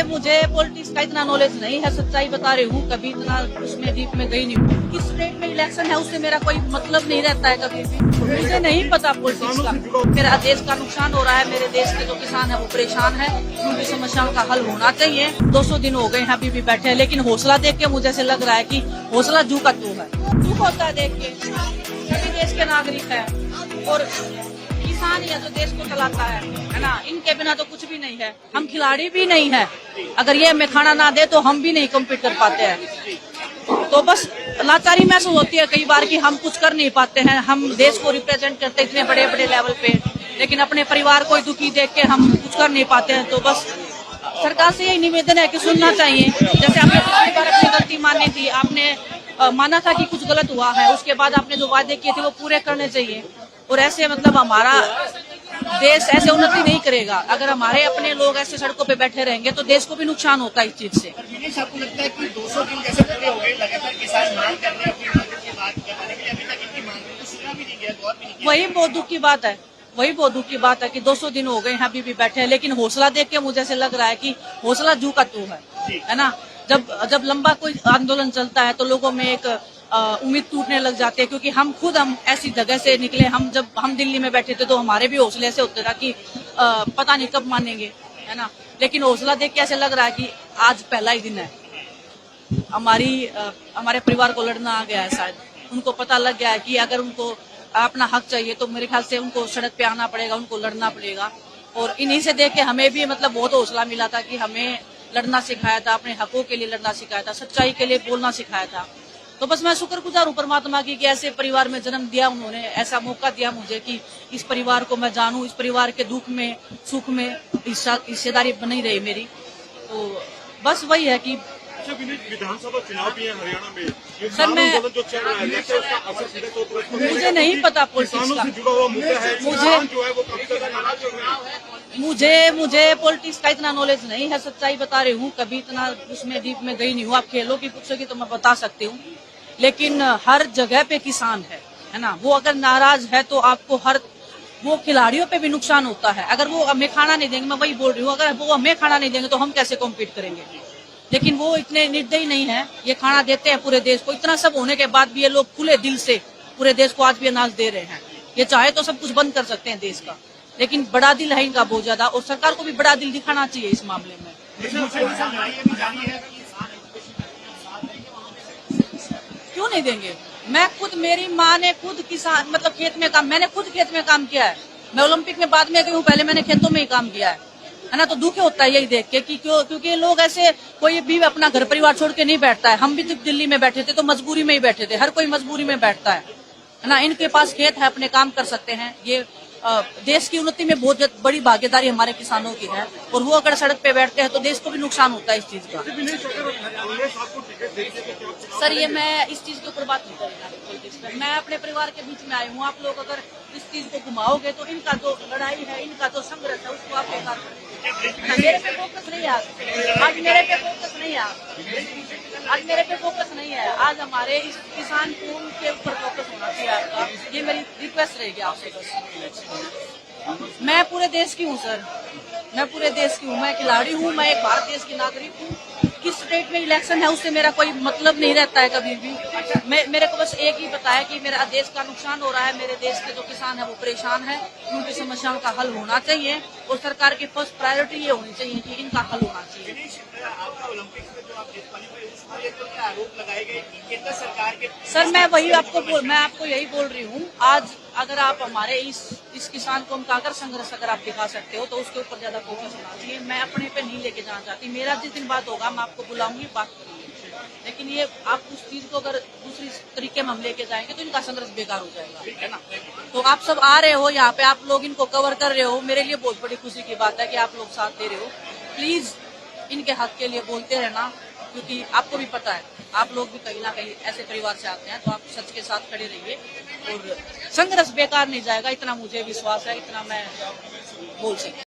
मुझे पॉलिटिक्स का इतना नॉलेज नहीं है, सच्चाई बता रही हूँ। कभी इतना उसमें डीप में गई नहीं हूँ। किस स्टेट में इलेक्शन है उससे मेरा कोई मतलब नहीं रहता है कभी भी। मुझे नहीं पता पॉलिटिक्स का। मेरा देश का नुकसान हो रहा है, मेरे देश के जो किसान है वो परेशान है, उनकी समस्याओं का हल होना चाहिए। 200 दिन हो गए हैं अभी भी बैठे हैं, लेकिन हौसला देख के मुझे ऐसे लग रहा है कि हौसला जू का तू है। दुख होता है देख के, सभी देश के नागरिक है और किसान ही है जो देश को चलाता है ना। इनके बिना तो कुछ भी नहीं है। हम खिलाड़ी भी नहीं है, अगर ये हमें खाना ना दे तो हम भी नहीं कम्पीट कर पाते हैं। तो बस लाचारी महसूस होती है कई बार कि हम कुछ कर नहीं पाते हैं। हम देश को रिप्रेजेंट करते इतने बड़े बड़े लेवल पे, लेकिन अपने परिवार को दुखी देख के हम कुछ कर नहीं पाते हैं। तो बस सरकार से यही निवेदन है कि सुनना चाहिए। जैसे आपने पिछली बार अपनी गलती मानी थी, आपने माना था कि कुछ गलत हुआ है, उसके बाद आपने जो वादे किए थे वो पूरे करने चाहिए। और ऐसे मतलब हमारा देश ऐसे उन्नति नहीं करेगा। अगर हमारे अपने लोग ऐसे सड़कों पे बैठे रहेंगे तो देश को भी नुकसान होता है इस चीज से। आपको लगता है कि 200 दिन कैसे पूरे हो गए, लगातार किसान मांग कर रहे हैं अपनी मांगों की बात करने के लिए, अभी तक इनकी मांगों को सुना भी नहीं गया, गौर भी नहीं किया। वही बहुत दुख की बात है, वही बहुत दुख की बात है कि 200 दिन हो गए हैं अभी भी बैठे हैं, लेकिन हौसला देख के मुझे ऐसे लग रहा है कि हौसला जू का तू है ना। जब लंबा कोई आंदोलन चलता है तो लोगों में एक उम्मीद टूटने लग जाती है, क्योंकि हम ऐसी जगह से निकले। जब हम दिल्ली में बैठे थे तो हमारे भी हौसले ऐसे होते था कि पता नहीं कब मानेंगे, है ना। लेकिन हौसला देख के ऐसे लग रहा है कि आज पहला ही दिन है। हमारे परिवार को लड़ना आ गया है, शायद उनको पता लग गया है कि अगर उनको अपना हक चाहिए तो मेरे ख्याल से उनको सड़क पे आना पड़ेगा, उनको लड़ना पड़ेगा। और इन्हीं से देख के हमें भी मतलब बहुत हौसला मिला था कि हमें लड़ना सिखाया था, अपने हकों के लिए लड़ना सिखाया था, सच्चाई के लिए बोलना सिखाया था। तो बस मैं शुक्रगुजार हूँ परमात्मा की कि ऐसे परिवार में जन्म दिया, उन्होंने ऐसा मौका दिया मुझे कि इस परिवार को मैं जानूं, इस परिवार के दुख में सुख में हिस्सेदारी बनी रही मेरी। तो बस वही है कि विधानसभा चुनाव भी है हरियाणा में, सर मैं जो चल रहा है उसका असर सीधे तौर पर मुझे नहीं पता पॉलिटिक्स का। जुड़ा हुआ मुद्दा है, किसान जो है वो काफी ज्यादा नाराज हो रहे हैं। मुझे पॉलिटिक्स का इतना नॉलेज नहीं है, सच्चाई बता रही हूँ। कभी इतना उसमें डीप में गई नहीं हूँ। आप खेलों की पूछोगी तो मैं बता सकती हूँ, लेकिन हर जगह पे किसान है ना। वो अगर नाराज है तो आपको वो खिलाड़ियों पे भी नुकसान होता है। अगर वो हमें खाना नहीं देंगे, मैं वही बोल रही हूँ, अगर वो हमें खाना नहीं देंगे तो हम कैसे कॉम्पीट करेंगे। लेकिन वो इतने निर्दयी नहीं है, ये खाना देते हैं पूरे देश को। इतना सब होने के बाद भी ये लोग खुले दिल से पूरे देश को आज भी अनाज दे रहे हैं। ये चाहे तो सब कुछ बंद कर सकते हैं देश का, लेकिन बड़ा दिल है इनका बहुत ज्यादा, और सरकार को भी बड़ा दिल दिखाना चाहिए इस मामले में। क्यों नहीं देंगे? मैं खुद, मेरी माँ ने खुद किसान मतलब खेत में काम, मैंने खुद खेत में काम किया है। मैं ओलंपिक में बाद में गई हूँ, पहले मैंने खेतों में ही काम किया है ना। तो दुख होता है यही देख के कि क्योंकि ये लोग ऐसे, कोई भी अपना घर परिवार छोड़ के नहीं बैठता है। हम भी जब दिल्ली में बैठे थे तो मजबूरी में ही बैठे थे, हर कोई मजबूरी में बैठता है ना। इनके पास खेत है, अपने काम कर सकते हैं। ये देश की उन्नति में बहुत बड़ी भागीदारी हमारे किसानों की है, और वो अगर सड़क पे बैठते हैं तो देश को भी नुकसान होता है इस चीज का। सर ये मैं इस चीज के ऊपर बात नहीं करूँगा। मैं अपने परिवार के बीच में आई हूँ। आप लोग अगर इस चीज को घुमाओगे तो इनका जो लड़ाई है, इनका जो संघर्ष है, उसको आप बेकार करोगे। मेरे पे फोकस नहीं है आज मेरे पे फोकस नहीं है आज मेरे पे फोकस नहीं है। आज हमारे इस किसान कौम के ऊपर फोकस होना चाहिए आपका। ये मेरी रिक्वेस्ट रहेगी आपसे बस। मैं पूरे देश की हूँ सर, मैं पूरे देश की हूँ। मैं खिलाड़ी हूँ, मैं एक भारत देश की नागरिक हूँ। किस स्टेट में इलेक्शन है उससे मेरा कोई मतलब नहीं रहता है कभी भी। मेरे को बस एक ही पता है कि मेरा देश का नुकसान हो रहा है, मेरे देश के जो किसान है वो परेशान है, उनकी समस्याओं का हल होना चाहिए। और सरकार की फर्स्ट प्रायोरिटी ये होनी चाहिए कि इनका हल होना चाहिए। सर मैं आपको यही बोल रही हूँ। आज अगर आप हमारे इस किसान कौम का अगर संघर्ष अगर आप दिखा सकते हो तो उसके ऊपर ज्यादा फोकस होना चाहिए। मैं अपने पे नहीं लेके जाना चाहती। मेरा जिस दिन बात होगा मैं आपको बुलाऊंगी, बात करूंगी, लेकिन ये आप उस चीज को अगर दूसरी तरीके में हम लेके जाएंगे तो इनका संघर्ष बेकार हो जाएगा, है ना। तो आप सब आ रहे हो यहाँ पे, आप लोग इनको कवर कर रहे हो, मेरे लिए बहुत बड़ी खुशी की बात है कि आप लोग साथ दे रहे हो। प्लीज इनके हक के लिए बोलते रहना, क्योंकि आपको भी पता है आप लोग भी कहीं ना कहीं ऐसे परिवार से आते हैं, तो आप सच के साथ खड़े रहिए और संघर्ष बेकार नहीं जाएगा, इतना मुझे विश्वास है, इतना मैं बोल सकती हूँ।